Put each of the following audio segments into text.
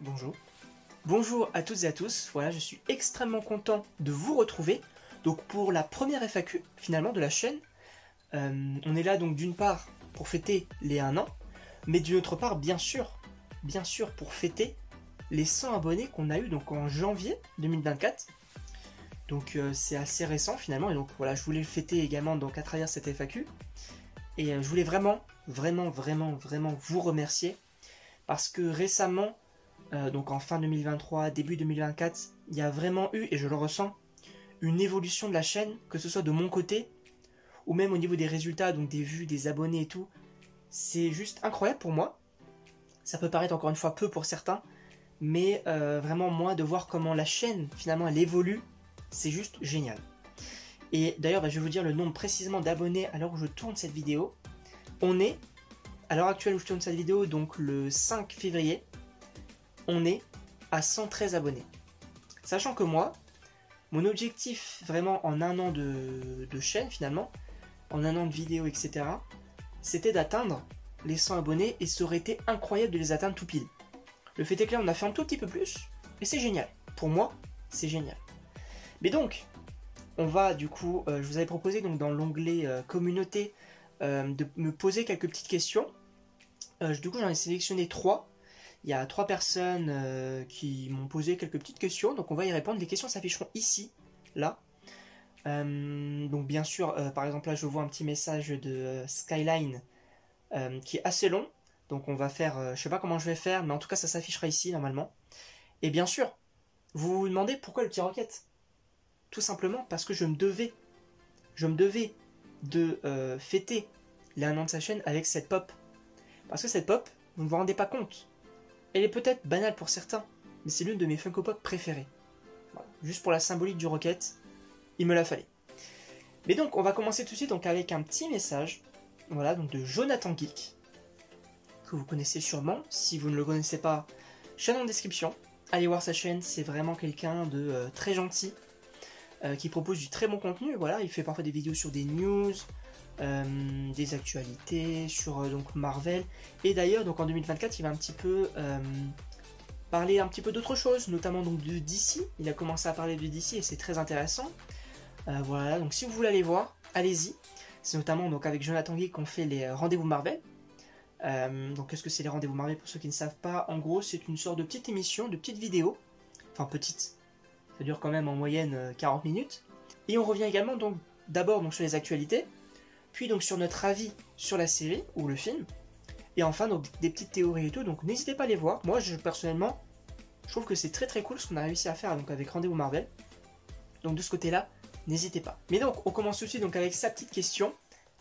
Bonjour. Bonjour à toutes et à tous, voilà, je suis extrêmement content de vous retrouver. Donc pour la première FAQ finalement de la chaîne, on est là donc d'une part pour fêter les 1 an, mais d'une autre part bien sûr pour fêter les 100 abonnés qu'on a eu donc en janvier 2024. Donc c'est assez récent finalement, et donc voilà, je voulais le fêter également donc à travers cette FAQ. Et je voulais vraiment vous remercier parce que récemment, donc en fin 2023, début 2024, il y a vraiment eu, et je le ressens, une évolution de la chaîne, que ce soit de mon côté, ou même au niveau des résultats, donc des vues, des abonnés et tout. C'est juste incroyable pour moi. Ça peut paraître encore une fois peu pour certains, mais vraiment moi, de voir comment la chaîne, finalement, elle évolue, c'est juste génial. Et d'ailleurs, je vais vous dire le nombre précisément d'abonnés à l'heure où je tourne cette vidéo. On est, à l'heure actuelle où je tourne cette vidéo, donc le 5 février, on est à 113 abonnés. Sachant que moi, mon objectif vraiment en 1 an de chaîne finalement, en 1 an de vidéo, etc., c'était d'atteindre les 100 abonnés, et ça aurait été incroyable de les atteindre tout pile. Le fait est que là, on a fait un tout petit peu plus, et c'est génial. Pour moi, c'est génial. Mais donc, on va du coup, je vous avais proposé donc dans l'onglet communauté de me poser quelques petites questions. Du coup, j'en ai sélectionné 3. Il y a 3 personnes qui m'ont posé quelques petites questions, donc on va y répondre. Les questions s'afficheront ici, là. Donc bien sûr, par exemple là, je vois un petit message de Skyline qui est assez long. Donc on va faire, je sais pas comment je vais faire, mais en tout cas ça s'affichera ici normalement. Et bien sûr, vous vous demandez pourquoi le petit roquette? Tout simplement parce que je me devais de fêter les 1 an de sa chaîne avec cette pop. Parce que cette pop, vous ne vous rendez pas compte. Elle est peut-être banale pour certains, mais c'est l'une de mes Funko Pop préférées. Voilà. Juste pour la symbolique du roquette, il me la fallait. Mais donc, on va commencer tout de suite donc, avec un petit message, voilà, donc de Jonathan Geek, que vous connaissez sûrement. Si vous ne le connaissez pas, chaîne en description. Allez voir sa chaîne, c'est vraiment quelqu'un de très gentil, qui propose du très bon contenu. Voilà, il fait parfois des vidéos sur des news, des actualités, sur donc Marvel. Et d'ailleurs, donc en 2024, il va un petit peu parler un petit peu d'autre chose, notamment donc de DC. Il a commencé à parler de DC et c'est très intéressant. Voilà, donc si vous voulez aller voir, allez-y. C'est notamment donc avec Jonathan Geek qu'on fait les rendez-vous Marvel. Donc qu'est-ce que c'est les rendez-vous Marvel pour ceux qui ne savent pas? En gros, c'est une sorte de petite émission, de petite vidéo. Enfin petite, ça dure quand même en moyenne 40 minutes. Et on revient également donc d'abord donc sur les actualités, puis donc sur notre avis sur la série ou le film, et enfin donc des petites théories et tout. Donc n'hésitez pas à les voir. Moi personnellement, je trouve que c'est très cool ce qu'on a réussi à faire donc avec Rendez-vous Marvel. Donc de ce côté-là, n'hésitez pas. Mais donc on commence aussi donc avec sa petite question.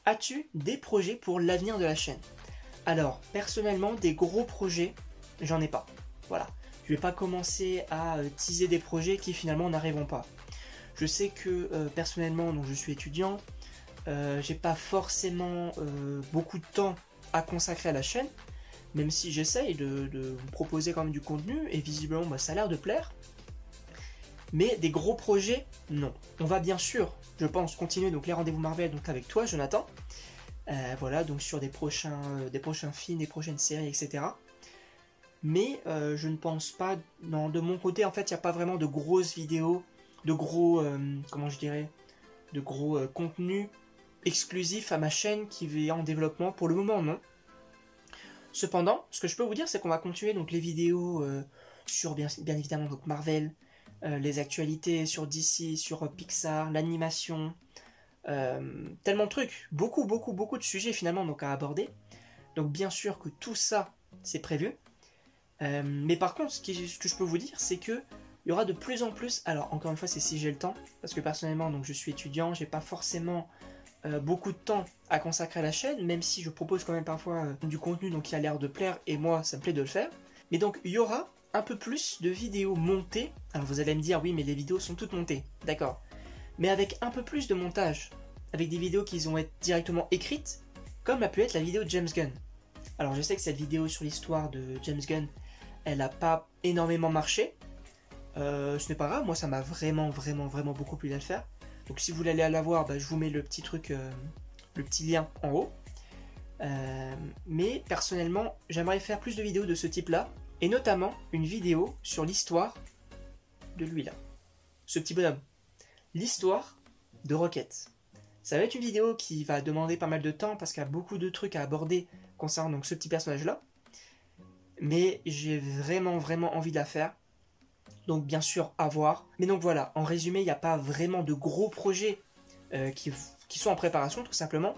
As-tu des projets pour l'avenir de la chaîne? Alors personnellement, des gros projets, j'en ai pas. Voilà. Je vais pas commencer à teaser des projets qui finalement n'arriveront pas. Je sais que personnellement, donc je suis étudiant, j'ai pas forcément beaucoup de temps à consacrer à la chaîne, même si j'essaye de vous proposer quand même du contenu, et visiblement ça a l'air de plaire. Mais des gros projets, non. On va bien sûr, je pense, continuer donc les rendez-vous Marvel donc avec toi, Jonathan. Voilà, donc sur des prochains films, des prochaines séries, etc. Mais je ne pense pas, non, de mon côté, en fait, il n'y a pas vraiment de grosses vidéos, de gros, comment je dirais, de gros contenus exclusifs à ma chaîne qui est en développement pour le moment, non. Cependant, ce que je peux vous dire, c'est qu'on va continuer donc les vidéos sur bien évidemment donc Marvel, les actualités sur DC, sur Pixar, l'animation, tellement de trucs, beaucoup de sujets finalement donc à aborder. Donc bien sûr que tout ça c'est prévu. Mais par contre, ce que je peux vous dire, c'est que il y aura de plus en plus. Alors encore une fois, c'est si j'ai le temps, parce que personnellement, donc je suis étudiant, j'ai pas forcément beaucoup de temps à consacrer à la chaîne, même si je propose quand même parfois du contenu donc qui a l'air de plaire, et moi ça me plaît de le faire. Mais donc il y aura un peu plus de vidéos montées. Alors vous allez me dire oui, mais les vidéos sont toutes montées, d'accord. Mais avec un peu plus de montage, avec des vidéos qui vont être directement écrites, comme a pu être la vidéo de James Gunn. Alors je sais que cette vidéo sur l'histoire de James Gunn, elle n'a pas énormément marché. Ce n'est pas grave, moi ça m'a vraiment beaucoup plu à le faire. Donc si vous voulez aller la voir, je vous mets le petit truc, le petit lien en haut. Mais personnellement, j'aimerais faire plus de vidéos de ce type-là, et notamment une vidéo sur l'histoire de lui là, ce petit bonhomme. L'histoire de Rocket. Ça va être une vidéo qui va demander pas mal de temps parce qu'il y a beaucoup de trucs à aborder concernant donc ce petit personnage là. Mais j'ai vraiment envie de la faire. Donc bien sûr à voir. Mais donc voilà, en résumé, il n'y a pas vraiment de gros projets qui sont en préparation tout simplement.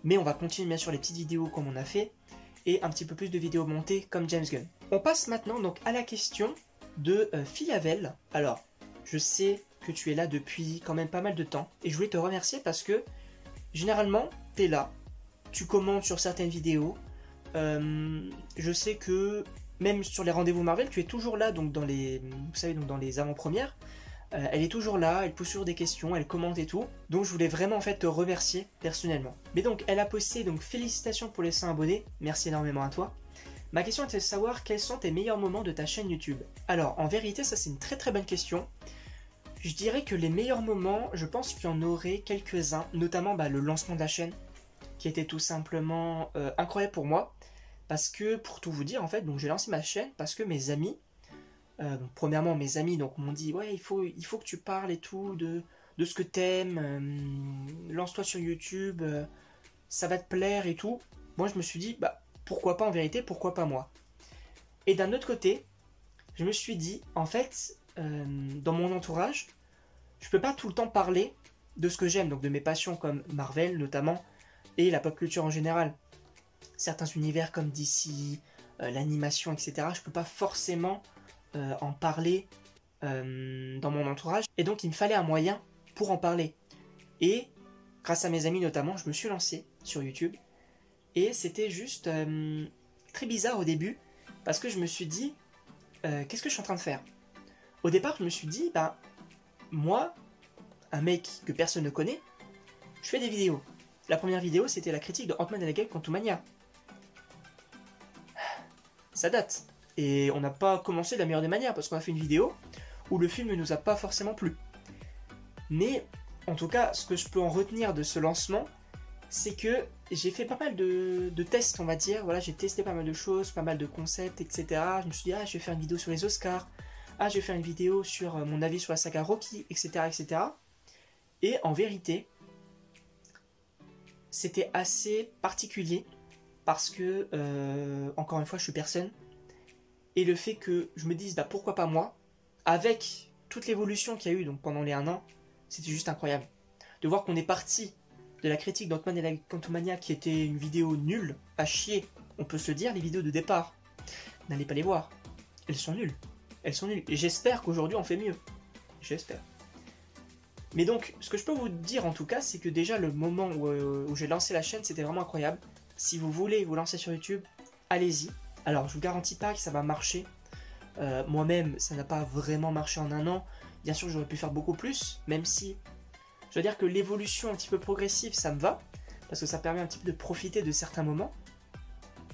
Mais on va continuer bien sûr les petites vidéos comme on a fait. Et un petit peu plus de vidéos montées comme James Gunn. On passe maintenant donc à la question de Philavel. Alors, je sais que tu es là depuis quand même pas mal de temps. Et je voulais te remercier parce que généralement, tu es là. Tu commentes sur certaines vidéos. Je sais que même sur les rendez-vous Marvel, tu es toujours là, donc dans les, vous savez, donc dans les avant-premières. Elle est toujours là, elle pose toujours des questions, elle commente et tout. Donc je voulais vraiment en fait te remercier personnellement. Mais donc elle a posté donc félicitations pour les 100 abonnés, merci énormément à toi. Ma question était de savoir quels sont tes meilleurs moments de ta chaîne YouTube. Alors en vérité ça c'est une très bonne question. Je dirais que les meilleurs moments, je pense qu'il y en aurait quelques-uns, notamment le lancement de la chaîne, qui était tout simplement incroyable pour moi. Parce que, pour tout vous dire, en fait, donc j'ai lancé ma chaîne parce que mes amis, premièrement mes amis donc m'ont dit ouais il faut que tu parles et tout de ce que t'aimes, lance-toi sur YouTube, ça va te plaire et tout. Moi je me suis dit pourquoi pas en vérité, pourquoi pas moi. Et d'un autre côté, je me suis dit en fait dans mon entourage, je peux pas tout le temps parler de ce que j'aime, donc de mes passions comme Marvel notamment et la pop culture en général. Certains univers comme DC, l'animation, etc. Je peux pas forcément en parler dans mon entourage. Et donc il me fallait un moyen pour en parler. Et grâce à mes amis notamment, je me suis lancé sur YouTube. Et c'était juste très bizarre au début. Parce que je me suis dit, qu'est-ce que je suis en train de faire? Au départ, je me suis dit, moi, un mec que personne ne connaît, je fais des vidéos. La première vidéo, c'était la critique de Ant-Man and the Wasp: Quantumania. Ça date. Et on n'a pas commencé de la meilleure des manières, parce qu'on a fait une vidéo où le film ne nous a pas forcément plu. Mais, en tout cas, ce que je peux en retenir de ce lancement, c'est que j'ai fait pas mal de tests, on va dire. Voilà, j'ai testé pas mal de choses, pas mal de concepts, etc. Je me suis dit, je vais faire une vidéo sur les Oscars. Je vais faire une vidéo sur mon avis sur la saga Rocky, etc., etc. Et en vérité, c'était assez particulier parce que, encore une fois, je suis personne. Et le fait que je me dise, pourquoi pas moi, avec toute l'évolution qu'il y a eu donc, pendant les 1 an, c'était juste incroyable. De voir qu'on est parti de la critique d'Ant-Man et la Quantumania qui était une vidéo nulle, à chier, on peut se dire, les vidéos de départ. N'allez pas les voir. Elles sont nulles. Elles sont nulles. Et j'espère qu'aujourd'hui on fait mieux. J'espère. Mais donc, ce que je peux vous dire en tout cas, c'est que déjà le moment où j'ai lancé la chaîne, c'était vraiment incroyable. Si vous voulez vous lancer sur YouTube, allez-y. Alors, je vous garantis pas que ça va marcher. Moi-même, ça n'a pas vraiment marché en 1 an. Bien sûr, j'aurais pu faire beaucoup plus, même si je veux dire que l'évolution un petit peu progressive, ça me va, parce que ça permet un petit peu de profiter de certains moments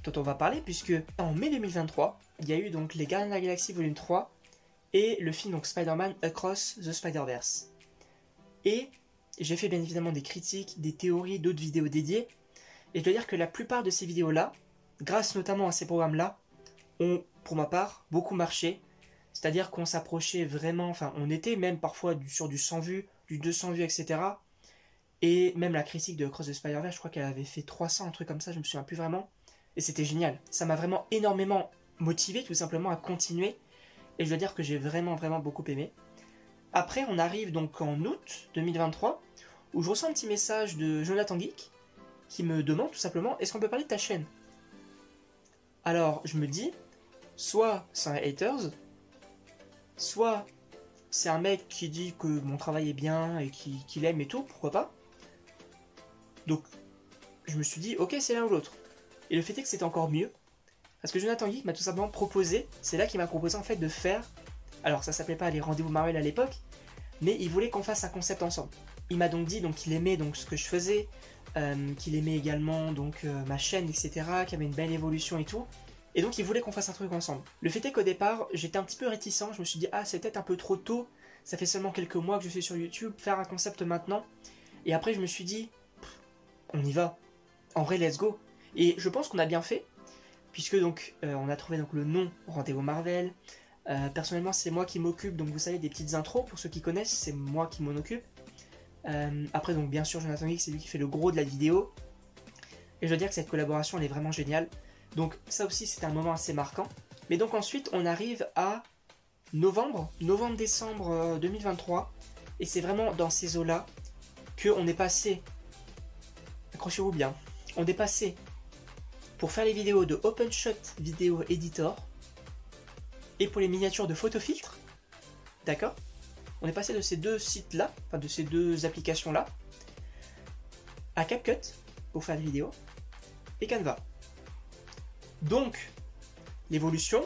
dont on va parler, puisque en mai 2023, il y a eu donc les Gardiens de la Galaxie Volume 3 et le film donc Spider-Man Across the Spider-Verse. Et j'ai fait bien évidemment des critiques, des théories, d'autres vidéos dédiées, et je dois dire que la plupart de ces vidéos-là, grâce notamment à ces programmes-là, ont, pour ma part, beaucoup marché. C'est-à-dire qu'on s'approchait vraiment, enfin, on était même parfois sur du 100 vues, du 200 vues, etc. Et même la critique de Cross the Spider-Verse, je crois qu'elle avait fait 300, un truc comme ça, je me souviens plus vraiment. Et c'était génial. Ça m'a vraiment énormément motivé, tout simplement, à continuer. Et je dois dire que j'ai vraiment beaucoup aimé. Après, on arrive donc en août 2023, où je reçois un petit message de Jonathan Geek, qui me demande tout simplement, est-ce qu'on peut parler de ta chaîne? Alors, je me dis, soit c'est un haters, soit c'est un mec qui dit que mon travail est bien et qu'il aime et tout, pourquoi pas. Donc, je me suis dit, ok, c'est l'un ou l'autre. Et le fait est que c'était encore mieux, parce que Jonathan Geek m'a tout simplement proposé, c'est là qu'il m'a proposé en fait de faire, alors ça s'appelait pas les rendez-vous Marvel à l'époque, mais il voulait qu'on fasse un concept ensemble. Il m'a donc dit qu'il aimait donc ce que je faisais, qu'il aimait également donc ma chaîne, etc., qu'il y avait une belle évolution et tout. Et donc il voulait qu'on fasse un truc ensemble. Le fait est qu'au départ, j'étais un petit peu réticent, je me suis dit, c'est peut-être un peu trop tôt, ça fait seulement quelques mois que je suis sur YouTube, faire un concept maintenant. Et après je me suis dit, on y va, en vrai let's go. Et je pense qu'on a bien fait, puisque donc on a trouvé donc le nom Rendez-vous Marvel. Personnellement, c'est moi qui m'occupe, donc vous savez, des petites intros, pour ceux qui connaissent, c'est moi qui m'en occupe. Après, donc bien sûr, Jonathan Geek, c'est lui qui fait le gros de la vidéo. Et je dois dire que cette collaboration, elle est vraiment géniale. Donc ça aussi, c'était un moment assez marquant. Mais donc ensuite, on arrive à novembre-décembre 2023. Et c'est vraiment dans ces eaux-là qu'on est passé, accrochez-vous bien, on est passé pour faire les vidéos de OpenShot Video Editor et pour les miniatures de PhotoFiltre, d'accord? On est passé de ces deux sites-là, enfin de ces deux applications-là, à CapCut pour faire des vidéos et Canva. Donc, l'évolution,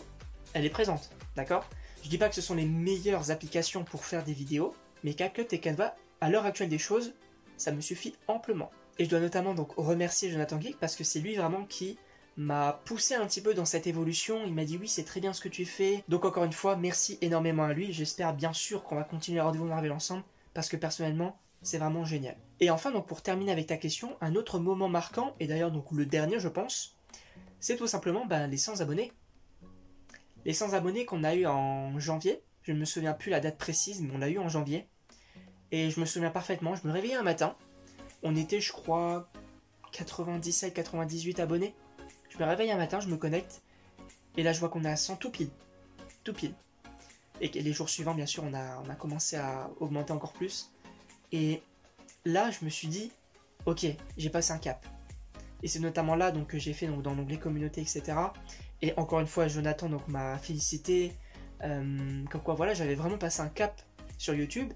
elle est présente, d'accord? Je dis pas que ce sont les meilleures applications pour faire des vidéos, mais CapCut et Canva, à l'heure actuelle des choses, ça me suffit amplement. Et je dois notamment donc remercier Jonathan Geek parce que c'est lui vraiment qui m'a poussé un petit peu dans cette évolution. Il m'a dit oui, c'est très bien ce que tu fais. Donc encore une fois, merci énormément à lui. J'espère bien sûr qu'on va continuer Rendez-vous Marvel ensemble parce que personnellement, c'est vraiment génial. Et enfin, donc pour terminer avec ta question, un autre moment marquant, et d'ailleurs donc le dernier je pense, c'est tout simplement les 100 abonnés. Les 100 abonnés qu'on a eu en janvier. Je ne me souviens plus la date précise, mais on l'a eu en janvier. Et je me souviens parfaitement, je me réveillais un matin. On était, je crois, 97-98 abonnés. Je me réveille un matin, je me connecte. Et là, je vois qu'on est à 100 tout pile. Tout pile. Et les jours suivants, bien sûr, on a commencé à augmenter encore plus. Et là, je me suis dit, ok, j'ai passé un cap. Et c'est notamment là donc, que j'ai fait donc, dans l'onglet communauté, etc. Et encore une fois, Jonathan donc, m'a félicité. Comme quoi, voilà, j'avais vraiment passé un cap sur YouTube.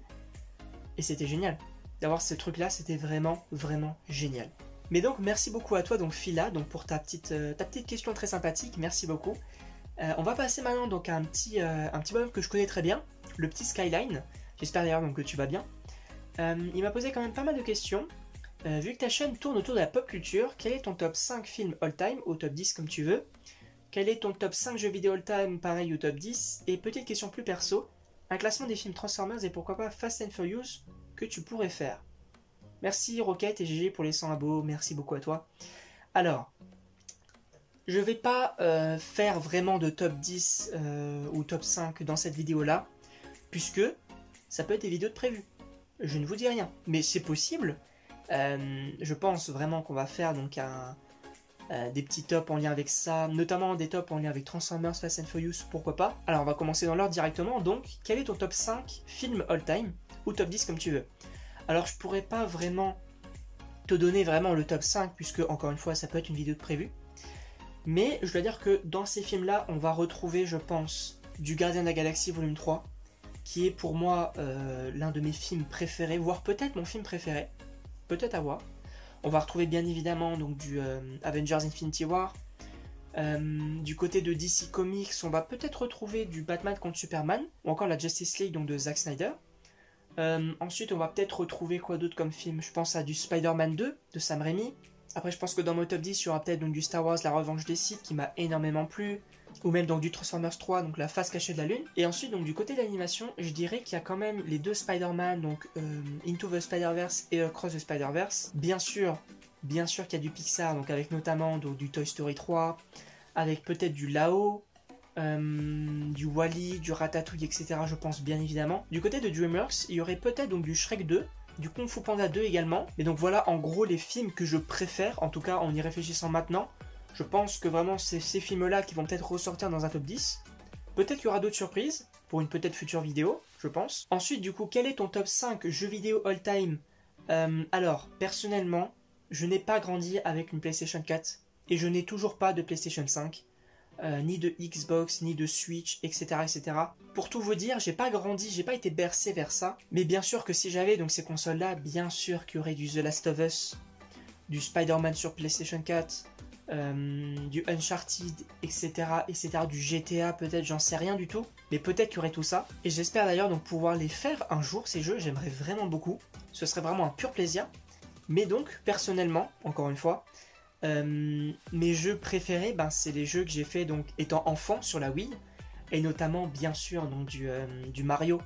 Et c'était génial. D'avoir ce truc-là, c'était vraiment, vraiment génial. Mais donc, merci beaucoup à toi, donc Phila, donc, pour ta petite question très sympathique. Merci beaucoup. On va passer maintenant donc, à un petit bonhomme que je connais très bien, le petit Skyline. J'espère d'ailleurs donc, que tu vas bien. Il m'a posé quand même pas mal de questions. Vu que ta chaîne tourne autour de la pop culture, quel est ton top 5 films all-time, ou top 10 comme tu veux? Quel est ton top 5 jeux vidéo all-time, pareil, ou top 10? Et petite question plus perso, un classement des films Transformers et pourquoi pas Fast and Furious que tu pourrais faire. Merci Rocket et GG pour les 100 abos, merci beaucoup à toi. Alors, je vais pas faire vraiment de top 10 ou top 5 dans cette vidéo-là, puisque ça peut être des vidéos de prévues. Je ne vous dis rien, mais c'est possible. Je pense vraiment qu'on va faire donc des petits tops en lien avec ça, notamment des tops en lien avec Transformers, Fast and Furious, pourquoi pas. Alors on va commencer dans l'ordre directement, donc quel est ton top 5 film all-time, ou top 10 comme tu veux. Alors je pourrais pas vraiment te donner vraiment le top 5, puisque encore une fois ça peut être une vidéo de prévue, mais je dois dire que dans ces films là on va retrouver je pense du Gardien de la Galaxie volume 3, qui est pour moi l'un de mes films préférés, voire peut-être mon film préféré, peut-être à voir. On va retrouver bien évidemment donc, du Avengers Infinity War. Du côté de DC Comics, on va peut-être retrouver du Batman contre Superman, ou encore la Justice League donc, de Zack Snyder. Ensuite, on va peut-être retrouver quoi d'autre comme film? Je pense à du Spider-Man 2 de Sam Raimi. Après, je pense que dans mon top 10, il y aura peut-être donc, du Star Wars La Revanche des Sith qui m'a énormément plu. Ou même donc, du Transformers 3, donc la face cachée de la Lune. Et ensuite, donc, du côté de l'animation, je dirais qu'il y a quand même les deux Spider-Man, donc Into the Spider-Verse et Across the Spider-Verse. Bien sûr qu'il y a du Pixar, donc avec notamment donc, du Toy Story 3, avec peut-être du Lao, du Wall-E, du Ratatouille, etc. je pense bien évidemment. Du côté de DreamWorks, il y aurait peut-être donc du Shrek 2, du Kung Fu Panda 2 également. Mais donc voilà en gros les films que je préfère, en tout cas en y réfléchissant maintenant. Je pense que vraiment c'est ces films-là qui vont peut-être ressortir dans un top 10. Peut-être qu'il y aura d'autres surprises, pour une peut-être future vidéo, je pense. Ensuite du coup, quel est ton top 5 jeux vidéo all-time? Alors, personnellement, je n'ai pas grandi avec une PlayStation 4, et je n'ai toujours pas de PlayStation 5. Ni de Xbox, ni de Switch, etc., etc. Pour tout vous dire, j'ai pas grandi, j'ai pas été bercé vers ça. Mais bien sûr que si j'avais donc ces consoles-là, bien sûr qu'il y aurait du The Last of Us, du Spider-Man sur PlayStation 4, du Uncharted, etc., etc., du GTA peut-être, j'en sais rien du tout. Mais peut-être qu'il y aurait tout ça. Et j'espère d'ailleurs donc pouvoir les faire un jour, ces jeux, j'aimerais vraiment beaucoup. Ce serait vraiment un pur plaisir. Mais donc, personnellement, encore une fois, mes jeux préférés, c'est les jeux que j'ai fait donc étant enfant sur la Wii, et notamment bien sûr donc du Mario,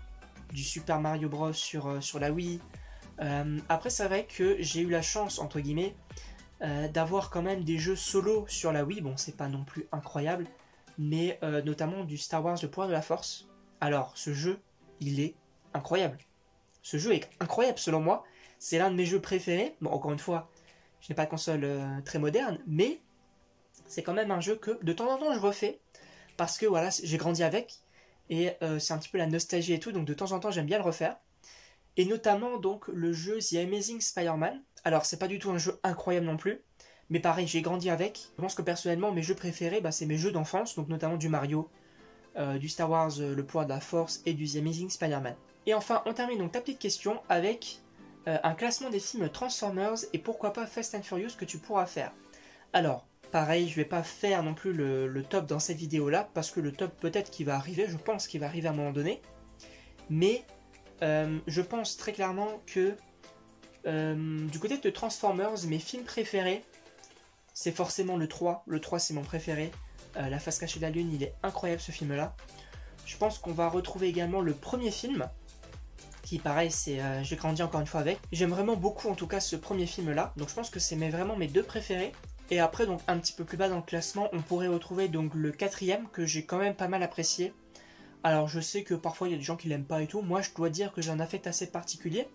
du Super Mario Bros sur la Wii. Après c'est vrai que j'ai eu la chance entre guillemets d'avoir quand même des jeux solo sur la Wii. Bon, c'est pas non plus incroyable, mais notamment du Star Wars Le Pouvoir de la Force. Alors, ce jeu, il est incroyable. Ce jeu est incroyable selon moi. C'est l'un de mes jeux préférés. Bon, encore une fois, je n'ai pas de console très moderne, mais c'est quand même un jeu que de temps en temps je refais parce que voilà, j'ai grandi avec et c'est un petit peu la nostalgie et tout, donc de temps en temps j'aime bien le refaire. Et notamment donc le jeu The Amazing Spider-Man. Alors c'est pas du tout un jeu incroyable non plus, mais pareil, j'ai grandi avec. Je pense que personnellement mes jeux préférés, c'est mes jeux d'enfance, donc notamment du Mario, du Star Wars Le Pouvoir de la Force et du The Amazing Spider-Man. Et enfin, on termine donc ta petite question avec un classement des films Transformers et pourquoi pas Fast and Furious que tu pourras faire. Alors, pareil, je vais pas faire non plus le top dans cette vidéo-là, parce que le top peut-être qu'il va arriver, je pense qu'il va arriver à un moment donné. Mais je pense très clairement que du côté de Transformers, mes films préférés, c'est forcément le 3. Le 3, c'est mon préféré. La face cachée de la lune, il est incroyable ce film-là. Je pense qu'on va retrouver également le premier film, qui pareil, c'est j'ai grandi encore une fois avec. J'aime vraiment beaucoup en tout cas ce premier film-là, donc je pense que c'est vraiment mes deux préférés. Et après, donc un petit peu plus bas dans le classement, on pourrait retrouver donc le quatrième, que j'ai quand même pas mal apprécié. Alors je sais que parfois il y a des gens qui l'aiment pas et tout, moi je dois dire que j'ai un affect assez particulier,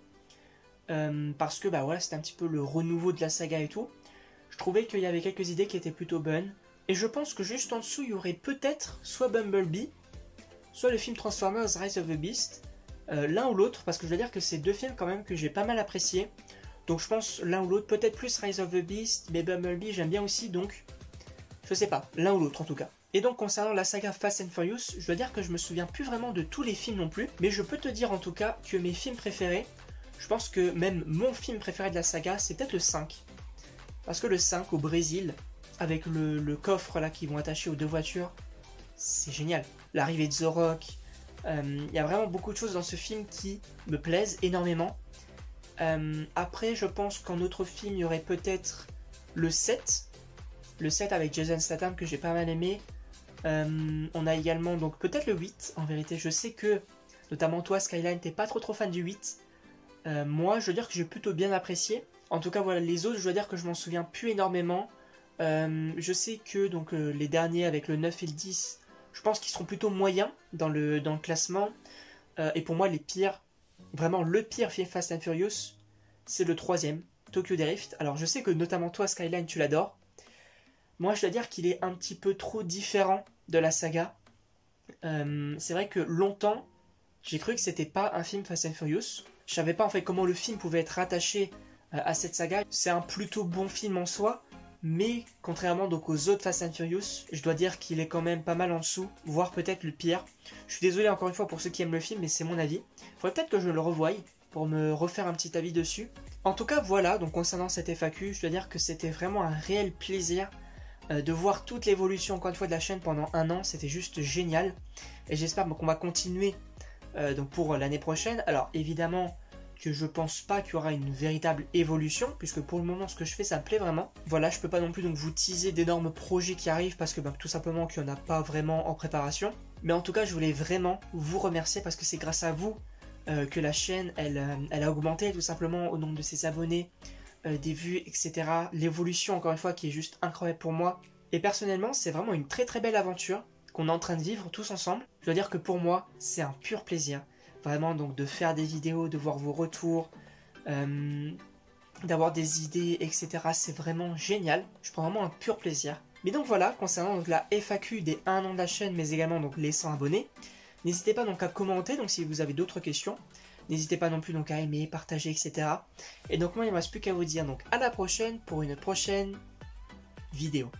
parce que voilà, c'était un petit peu le renouveau de la saga et tout. Je trouvais qu'il y avait quelques idées qui étaient plutôt bonnes, et je pense que juste en dessous il y aurait peut-être soit Bumblebee, soit le film Transformers Rise of the Beast, l'un ou l'autre, parce que je dois dire que c'est deux films quand même que j'ai pas mal apprécié. Donc je pense l'un ou l'autre, peut-être plus Rise of the Beast, mais Bumblebee j'aime bien aussi, donc je sais pas, l'un ou l'autre en tout cas. Et donc concernant la saga Fast and Furious, je dois dire que je me souviens plus vraiment de tous les films non plus, mais je peux te dire en tout cas que mes films préférés, je pense que même mon film préféré de la saga, c'est peut-être le 5. Parce que le 5 au Brésil, avec le coffre là qui vont attacher aux deux voitures, c'est génial. L'arrivée de The Rock, y a vraiment beaucoup de choses dans ce film qui me plaisent énormément. Après, je pense qu'en autre film, il y aurait peut-être le 7. Le 7 avec Jason Statham que j'ai pas mal aimé. On a également donc peut-être le 8. En vérité, je sais que, notamment toi, Skyline, t'es pas trop fan du 8. Moi, je dois dire que j'ai plutôt bien apprécié. En tout cas, voilà, les autres, je dois dire que je m'en souviens plus énormément. Je sais que donc les derniers avec le 9 et le 10, je pense qu'ils seront plutôt moyens dans le classement. Et pour moi, les pires, vraiment le pire film Fast and Furious, c'est le 3ème, Tokyo Drift. Alors je sais que notamment toi, Skyline, tu l'adores. Moi, je dois dire qu'il est un petit peu trop différent de la saga. C'est vrai que longtemps, j'ai cru que c'était pas un film Fast and Furious. Je savais pas en fait comment le film pouvait être rattaché à cette saga. C'est un plutôt bon film en soi, mais contrairement donc aux autres Fast and Furious, je dois dire qu'il est quand même pas mal en dessous, voire peut-être le pire. Je suis désolé encore une fois pour ceux qui aiment le film, mais c'est mon avis. Faudrait peut-être que je le revoie pour me refaire un petit avis dessus. En tout cas, voilà, donc concernant cette FAQ, je dois dire que c'était vraiment un réel plaisir de voir toute l'évolution encore une fois de la chaîne pendant un an. C'était juste génial, et j'espère qu'on va continuer donc pour l'année prochaine. Alors évidemment que je pense pas qu'il y aura une véritable évolution, puisque pour le moment ce que je fais ça me plaît vraiment. Voilà, je peux pas non plus donc vous teaser d'énormes projets qui arrivent, parce que tout simplement qu'il n'y en a pas vraiment en préparation. Mais en tout cas, je voulais vraiment vous remercier, parce que c'est grâce à vous que la chaîne elle a augmenté tout simplement au nombre de ses abonnés, des vues, etc. L'évolution encore une fois qui est juste incroyable pour moi. Et personnellement, c'est vraiment une très très belle aventure qu'on est en train de vivre tous ensemble. Je dois dire que pour moi, c'est un pur plaisir. Vraiment, donc de faire des vidéos, de voir vos retours, d'avoir des idées, etc. C'est vraiment génial. Je prends vraiment un pur plaisir. Mais donc voilà, concernant donc la FAQ des 1 an de la chaîne, mais également donc les 100 abonnés, n'hésitez pas donc à commenter donc si vous avez d'autres questions. N'hésitez pas non plus donc à aimer, partager, etc. Et donc moi, il ne me reste plus qu'à vous dire donc à la prochaine pour une prochaine vidéo.